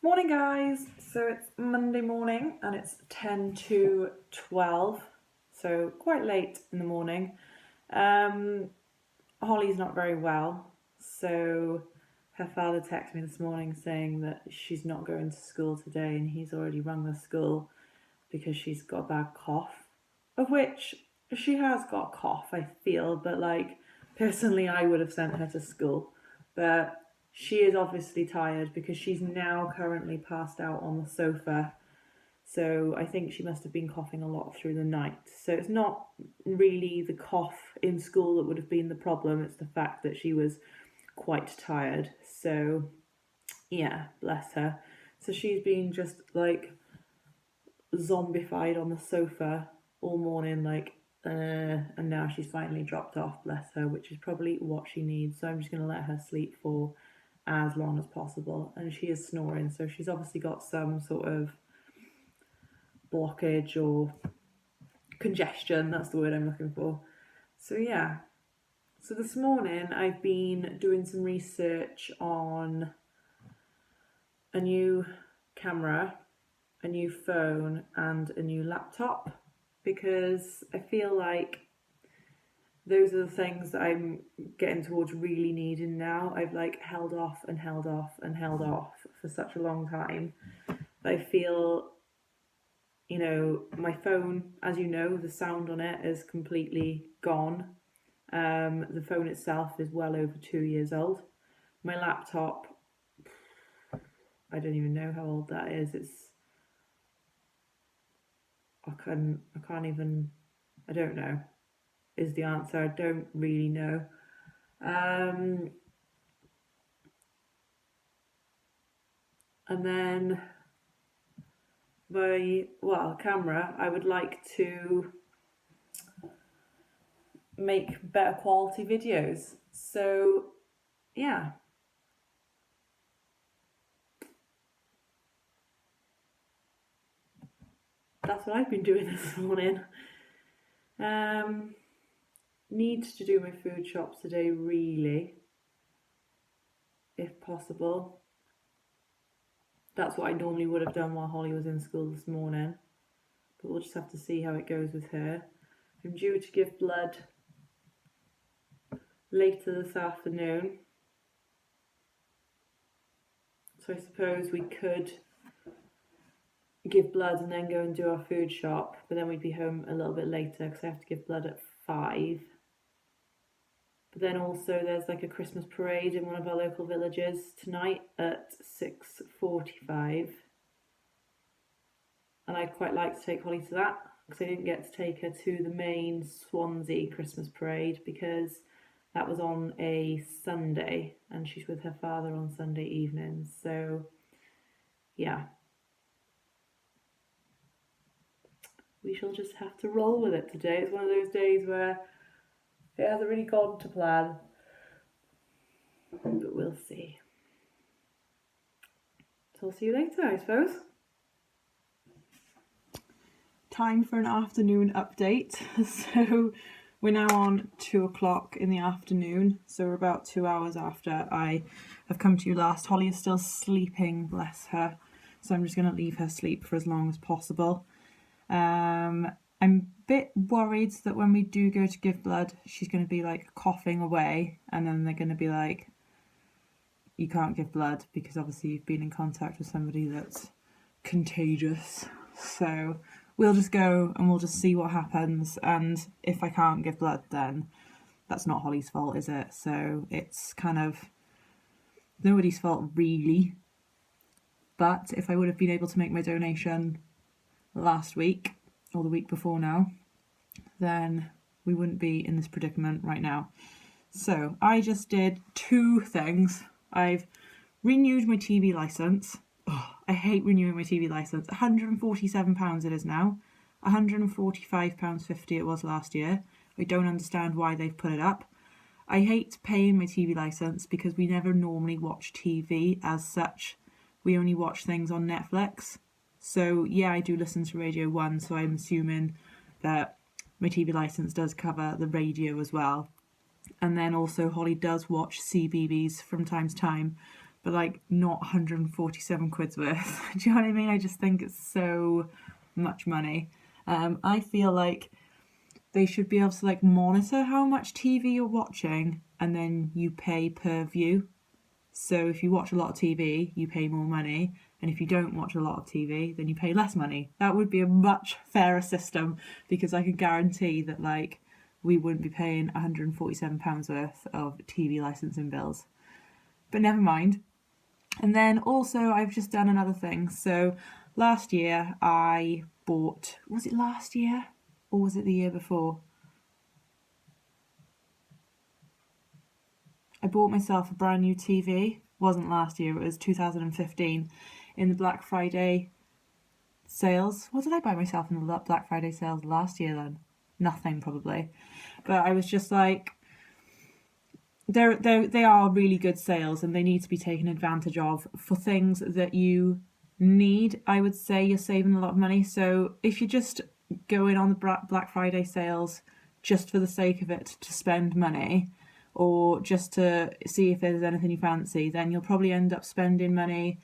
Morning guys, so it's Monday morning and it's 10 to 12, so quite late in the morning. Holly's not very well, so her father texted me this morning saying that she's not going to school today and he's already rung the school because she's got a bad cough, of which she has got a cough, I feel, but personally I would have sent her to school, but she is obviously tired because she's now currently passed out on the sofa. So I think she must have been coughing a lot through the night. So it's not really the cough in school that would have been the problem. It's the fact that she was quite tired. So yeah, bless her. So she's been just zombified on the sofa all morning, and now she's finally dropped off, bless her, which is probably what she needs. So I'm just going to let her sleep for as long as possible. And she is snoring, so she's obviously got some sort of blockage or congestion, that's the word I'm looking for. So yeah, so this morning I've been doing some research on a new camera, a new phone and a new laptop, because I feel like those are the things that I'm getting towards really needing now. I've held off and held off and held off for such a long time. But I feel, my phone, as you know, the sound on it is completely gone. The phone itself is well over 2 years old. My laptop, I don't even know how old that is. I don't know, is the answer. I don't really know. And then camera, I would like to make better quality videos. So yeah. That's what I've been doing this morning. Need to do my food shops today, really, if possible. That's what I normally would have done while Holly was in school this morning, but we'll just have to see how it goes with her. I'm due to give blood later this afternoon, so I suppose we could give blood and then go and do our food shop, but then we'd be home a little bit later because I have to give blood at 5. But then also there's a Christmas parade in one of our local villages tonight at 6:45. And I'd quite like to take Holly to that, because I didn't get to take her to the main Swansea Christmas parade because that was on a Sunday and she's with her father on Sunday evenings. So yeah, we shall just have to roll with it today. It's one of those days where it hasn't really gone to plan, but we'll see. So I'll see you later, I suppose. Time for an afternoon update. So we're now on 2 o'clock in the afternoon, so we're about 2 hours after I have come to you last. Holly is still sleeping, bless her, so I'm just going to leave her sleep for as long as possible. I'm a bit worried that when we do go to give blood, she's going to be coughing away, and then they're going to be like, you can't give blood because obviously you've been in contact with somebody that's contagious. So we'll just go and we'll just see what happens, and if I can't give blood, then that's not Holly's fault, is it? So it's kind of nobody's fault really. But if I would have been able to make my donation last week or the week before now, then we wouldn't be in this predicament right now. So I just did 2 things. I've renewed my TV licence. Oh, I hate renewing my TV licence. £147 it is now. £145.50 it was last year. I don't understand why they've put it up. I hate paying my TV licence because we never normally watch TV as such. We only watch things on Netflix. So yeah, I do listen to Radio 1, so I'm assuming that my TV licence does cover the radio as well. And then also Holly does watch CBeebies from time to time, but like not 147 quid's worth. Do you know what I mean? I just think it's so much money. I feel like they should be able to like monitor how much TV you're watching, and then you pay per view. So if you watch a lot of TV, you pay more money, and if you don't watch a lot of TV, then you pay less money. That would be a much fairer system, because I can guarantee that like we wouldn't be paying £147 worth of TV licensing bills. But never mind. And then also I've just done another thing. So last year I bought, was it last year or was it the year before? I bought myself a brand new TV. It wasn't last year, it was 2015 in the Black Friday sales. What did I buy myself in the Black Friday sales last year then? Nothing probably. But I was just like, they are really good sales, and they need to be taken advantage of for things that you need. I would say you're saving a lot of money. So if you just go in on the Black Friday sales just for the sake of it to spend money, or just to see if there's anything you fancy, then you'll probably end up spending money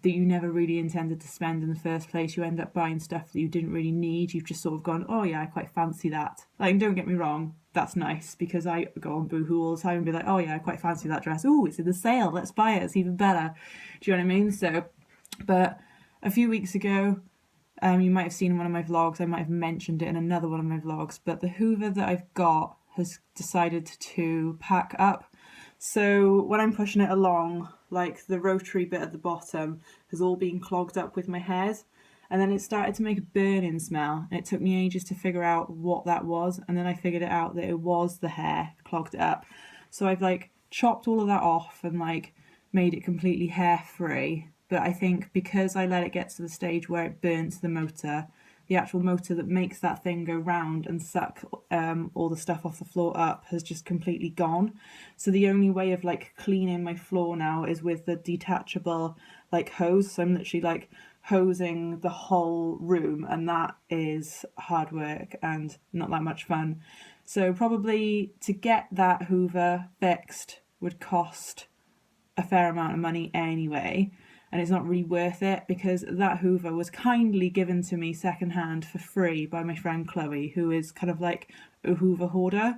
that you never really intended to spend in the first place. You end up buying stuff that you didn't really need. You've just sort of gone, oh yeah, I quite fancy that. Like, don't get me wrong, that's nice, because I go on Boohoo all the time and be like, oh yeah, I quite fancy that dress. Oh, it's in the sale, let's buy it, it's even better. Do you know what I mean? So, but a few weeks ago, you might have seen in one of my vlogs, I might have mentioned it in another one of my vlogs, but the Hoover that I've got has decided to pack up. So when I'm pushing it along, like the rotary bit at the bottom has all been clogged up with my hairs, and then it started to make a burning smell, and it took me ages to figure out what that was, and then I figured it out that it was the hair clogged it up. So I've like chopped all of that off and like made it completely hair free. But I think because I let it get to the stage where it burnt the motor, the actual motor that makes that thing go round and suck all the stuff off the floor up has just completely gone. So the only way of like cleaning my floor now is with the detachable like hose. So I'm literally like hosing the whole room, and that is hard work and not that much fun. So probably to get that Hoover fixed would cost a fair amount of money anyway. And it's not really worth it, because that Hoover was kindly given to me secondhand for free by my friend Chloe, who is kind of like a Hoover hoarder.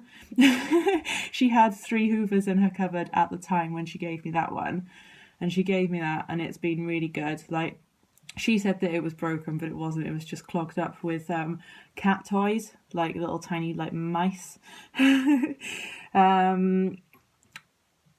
She had 3 Hoovers in her cupboard at the time when she gave me that one, and she gave me that, and it's been really good. Like, she said that it was broken, but it wasn't. It was just clogged up with cat toys, like little tiny like mice.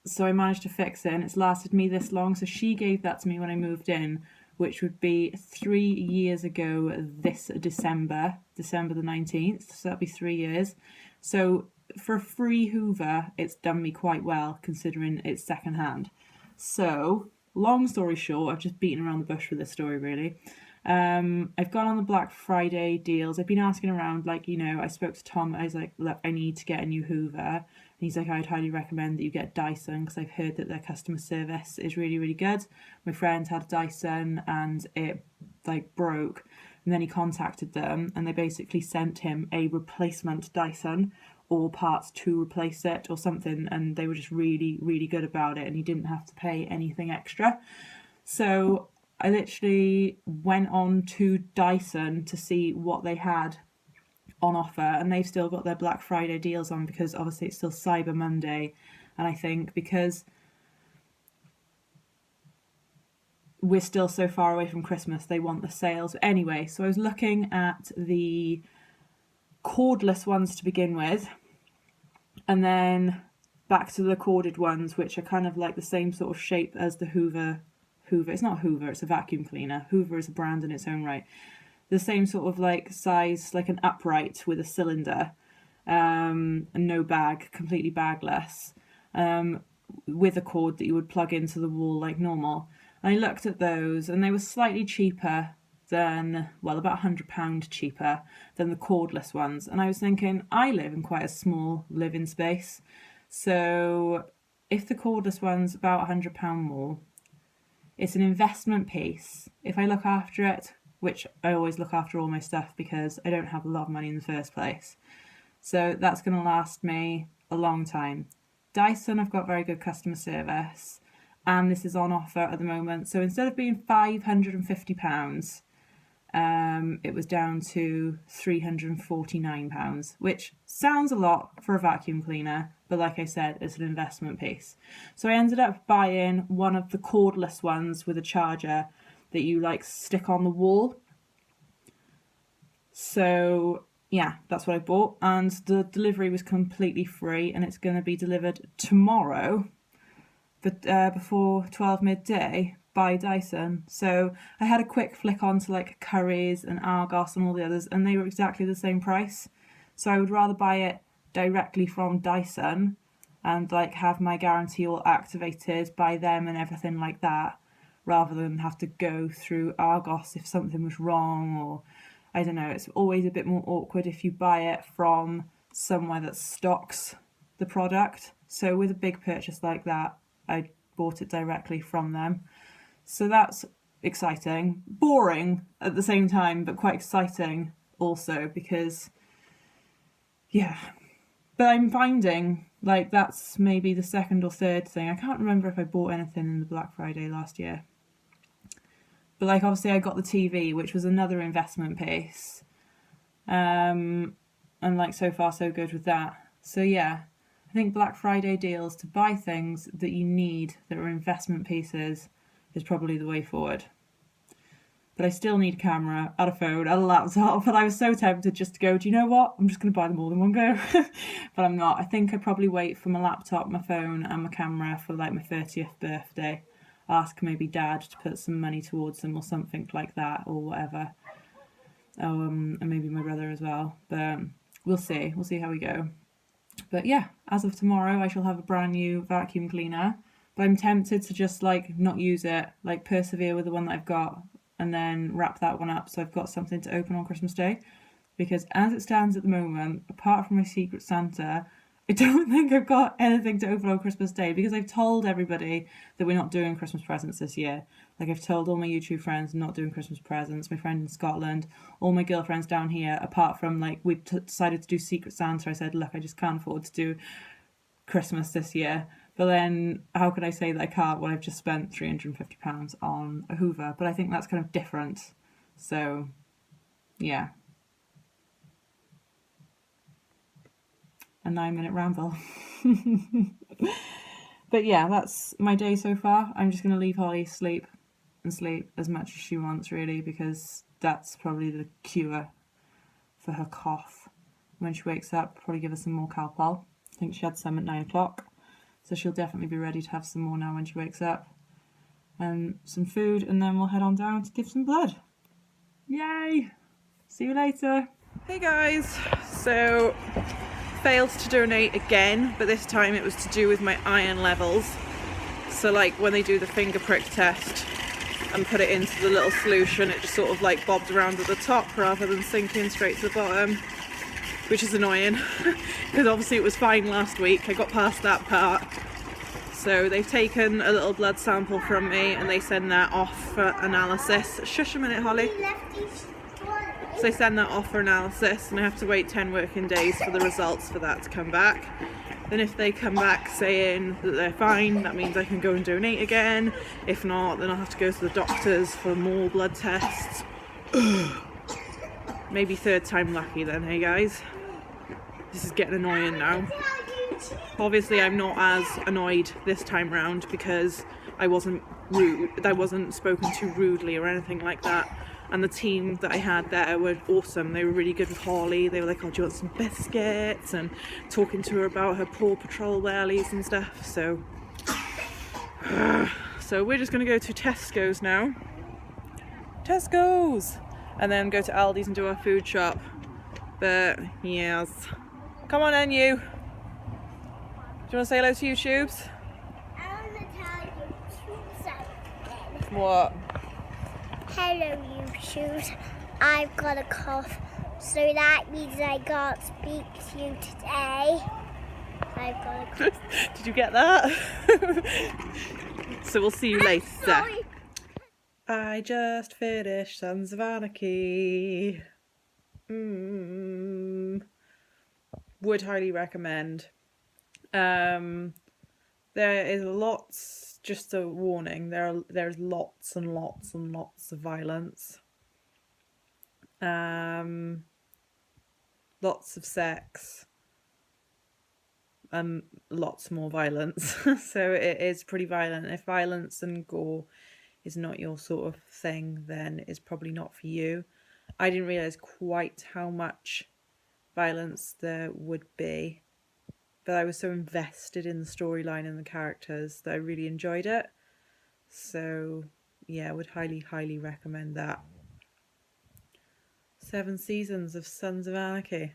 So I managed to fix it, and it's lasted me this long. So she gave that to me when I moved in, which would be 3 years ago this December the 19th. So that'd be 3 years. So for a free Hoover, it's done me quite well, considering it's secondhand. So long story short, I've just beaten around the bush with this story really. I've gone on the Black Friday deals. I've been asking around, like, you know, I spoke to Tom. I was like, look, I need to get a new Hoover. And he's like, I'd highly recommend that you get Dyson, because I've heard that their customer service is really, really good. My friend had a Dyson and it like broke, and then he contacted them and they basically sent him a replacement Dyson or parts to replace it or something, and they were just really, really good about it, and he didn't have to pay anything extra. So I literally went on to Dyson to see what they had on offer, and they've still got their Black Friday deals on, because obviously it's still Cyber Monday, and I think because we're still so far away from Christmas, they want the sales. Anyway, so I was looking at the cordless ones to begin with, and then back to the corded ones, which are kind of like the same sort of shape as the Hoover. It's not Hoover, it's a vacuum cleaner. Hoover is a brand in its own right. The same sort of like size, like an upright with a cylinder, and no bag, completely bagless, with a cord that you would plug into the wall like normal. And I looked at those, and they were slightly cheaper than, well, about £100 cheaper than the cordless ones. And I was thinking, I live in quite a small living space, so if the cordless one's about £100 more, it's an investment piece. If I look after it, which I always look after all my stuff because I don't have a lot of money in the first place, so that's going to last me a long time. Dyson, I've got very good customer service, and this is on offer at the moment. So instead of being £550, it was down to £349, which sounds a lot for a vacuum cleaner, but like I said, it's an investment piece. So I ended up buying one of the cordless ones with a charger that you like stick on the wall. So yeah, that's what I bought, and the delivery was completely free, and it's going to be delivered tomorrow, but before 12 midday by Dyson. So I had a quick flick on to like Currys and Argos and all the others, and they were exactly the same price. So I would rather buy it directly from Dyson and like have my guarantee all activated by them and everything like that, rather than have to go through Argos if something was wrong, or I don't know, it's always a bit more awkward if you buy it from somewhere that stocks the product. So with a big purchase like that, I bought it directly from them. So that's exciting. Boring at the same time, but quite exciting also, because, yeah. But I'm finding, like, that's maybe the second or third thing. I can't remember if I bought anything in the Black Friday last year. But like obviously I got the TV, which was another investment piece. And like so far so good with that. So yeah, I think Black Friday deals to buy things that you need that are investment pieces is probably the way forward. But I still need a camera, and a phone, and a laptop. And I was so tempted just to go, do you know what? I'm just going to buy them all in one go. But I'm not. I think I'd probably wait for my laptop, my phone and my camera for like my 30th birthday. Ask maybe Dad to put some money towards them or something like that, or whatever. Oh, and maybe my brother as well. But we'll see. We'll see how we go. But yeah, as of tomorrow, I shall have a brand new vacuum cleaner. But I'm tempted to just like not use it, like persevere with the one that I've got, and then wrap that one up so I've got something to open on Christmas Day. Because as it stands at the moment, apart from my Secret Santa, I don't think I've got anything to open on Christmas Day, because I've told everybody that we're not doing Christmas presents this year. Like I've told all my YouTube friends I'm not doing Christmas presents, my friend in Scotland, all my girlfriends down here, apart from like we decided to do Secret Santa. I said, look, I just can't afford to do Christmas this year. But then how could I say that I can't when I've just spent £350 on a Hoover? But I think that's kind of different. So yeah. A 9-minute ramble. But yeah, that's my day so far. I'm just going to leave Holly sleep as much as she wants, really, because that's probably the cure for her cough. When she wakes up, probably give her some more Calpol. I think she had some at 9 o'clock, so she'll definitely be ready to have some more now when she wakes up. And some food, and then we'll head on down to give some blood. Yay! See you later. Hey guys, so failed to donate again, but this time it was to do with my iron levels. So like when they do the finger prick test and put it into the little solution, it just sort of like bobs around at the top rather than sinking straight to the bottom, which is annoying because obviously it was fine last week. I got past that part. So they've taken a little blood sample from me and they send that off for analysis. Shush a minute, Holly. So they send that off for analysis, and I have to wait 10 working days for the results for that to come back. Then if they come back saying that they're fine, that means I can go and donate again. If not, then I'll have to go to the doctors for more blood tests. Maybe third time lucky then, hey guys. This is getting annoying now. Obviously I'm not as annoyed this time round because I wasn't rude, I wasn't spoken to rudely or anything like that. And the team that I had there were awesome. They were really good with Holly. They were like, oh, do you want some biscuits? And talking to her about her Paw Patrol wellies and stuff. So we're just going to go to Tesco's now. Tesco's! And then go to Aldi's and do our food shop. But, yes. Come on then, you. Do you want to say hello to YouTubes? I want to tell you something. What? Hello, YouTubes. I've got a cough, so that means I can't speak to you today. I've got a cough. Did you get that? So we'll see you later. Sorry. I just finished Sons of Anarchy. Would highly recommend. There is lots just a warning, there's lots and lots and lots of violence. Lots of sex. Lots more violence. So it is pretty violent. If violence and gore is not your sort of thing, then it's probably not for you. I didn't realise quite how much violence there would be, but I was so invested in the storyline and the characters that I really enjoyed it. So yeah, I would highly, highly recommend that. 7 seasons of Sons of Anarchy.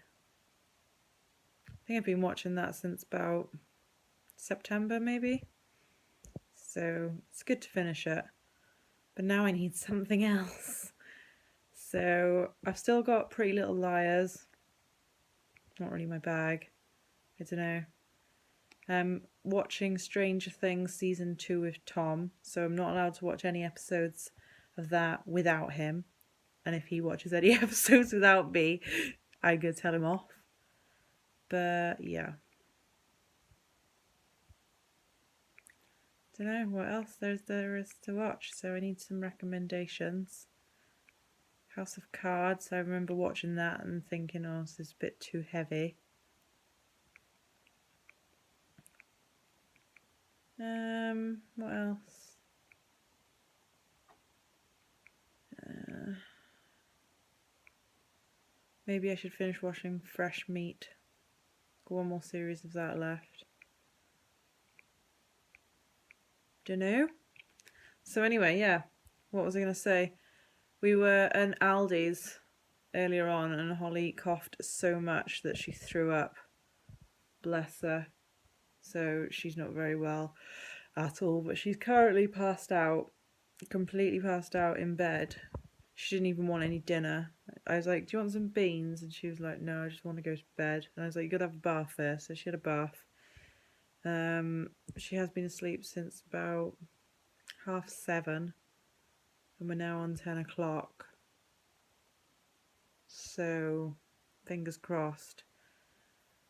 I think I've been watching that since about September maybe. So it's good to finish it. But now I need something else. So I've still got Pretty Little Liars. Not really my bag. I don't know. I'm watching Stranger Things season 2 with Tom. So I'm not allowed to watch any episodes of that without him. And if he watches any episodes without me, I'm going to tell him off. But yeah. Don't know what else there is to watch, so I need some recommendations. House of Cards, I remember watching that and thinking, oh, this is a bit too heavy. What else? Maybe I should finish watching Fresh Meat. Got one more series of that left. Dunno. So anyway, yeah. What was I going to say? We were at Aldi's earlier on and Holly coughed so much that she threw up. Bless her. So she's not very well at all, but she's currently passed out. Completely passed out in bed. She didn't even want any dinner. I was like, do you want some beans? And she was like, no, I just want to go to bed. And I was like, you gotta have a bath first. So she had a bath. She has been asleep since about 7:30. And we're now on 10 o'clock. So, fingers crossed.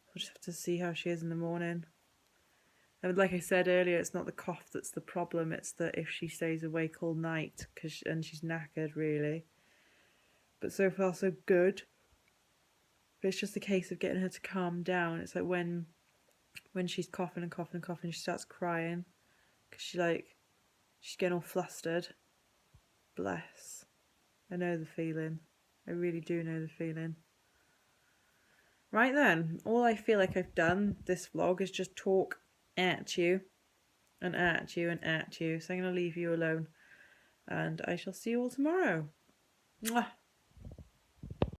We'll just have to see how she is in the morning. And like I said earlier, it's not the cough that's the problem. It's that if she stays awake all night, and she's knackered, really. But so far, so good. But it's just a case of getting her to calm down. It's like when she's coughing and coughing and coughing, she starts crying. Because she's getting all flustered. Bless. I know the feeling. I really do know the feeling. Right then, all I feel like I've done this vlog is just talk at you and at you and at you. So I'm going to leave you alone and I shall see you all tomorrow. Mwah.